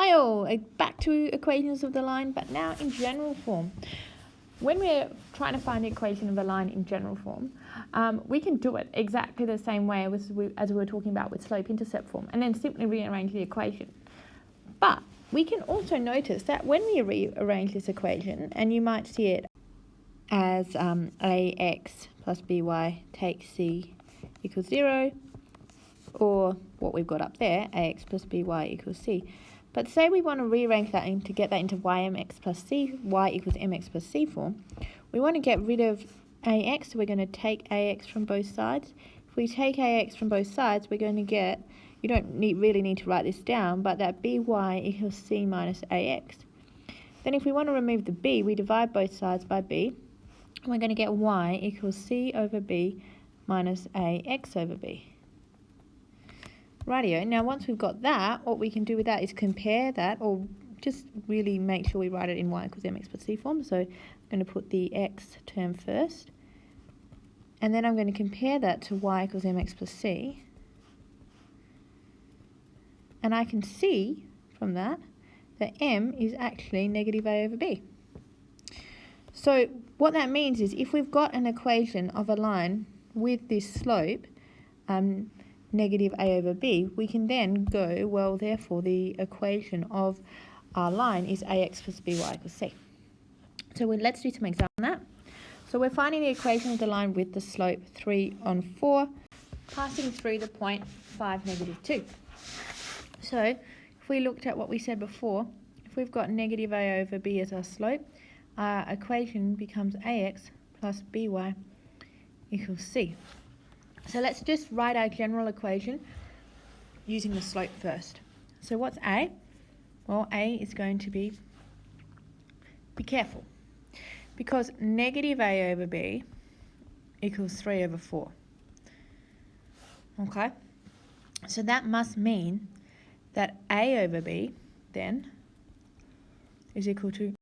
Smile! Back to equations of the line, but now in general form. When we're trying to find the equation of a line in general form, we can do it exactly the same way as we were talking about with slope-intercept form, and then simply rearrange the equation. But we can also notice that when we rearrange this equation, and you might see it as ax plus by take c equals 0, or what we've got up there, ax plus by equals c. But say we want to rearrange that to get that into ymx plus c, y equals mx plus c form. We want to get rid of ax, so we're going to take ax from both sides. If we take ax from both sides, we're going to get, you don't really need to write this down, but that by equals c minus ax. Then if we want to remove the b, we divide both sides by b, and we're going to get y equals c over b minus ax over b. Rightio. Now once we've got that, what we can do with that is compare that, or just really make sure we write it in y equals mx plus c form. So I'm going to put the x term first, and then I'm going to compare that to y equals mx plus c. And I can see from that that m is actually negative a over b. So what that means is if we've got an equation of a line with this slope, negative a over b, we can then go, well, therefore the equation of our line is ax plus by equals c. So let's do some examples on that. So we're finding the equation of the line with the slope 3 on 4, passing through the point 5, negative 2. So if we looked at what we said before, if we've got negative a over b as our slope, our equation becomes ax plus by equals c. So let's just write our general equation using the slope first. So what's a? Well, a is going to be careful, because negative a over b equals 3 over 4. Okay? So that must mean that a over b then is equal to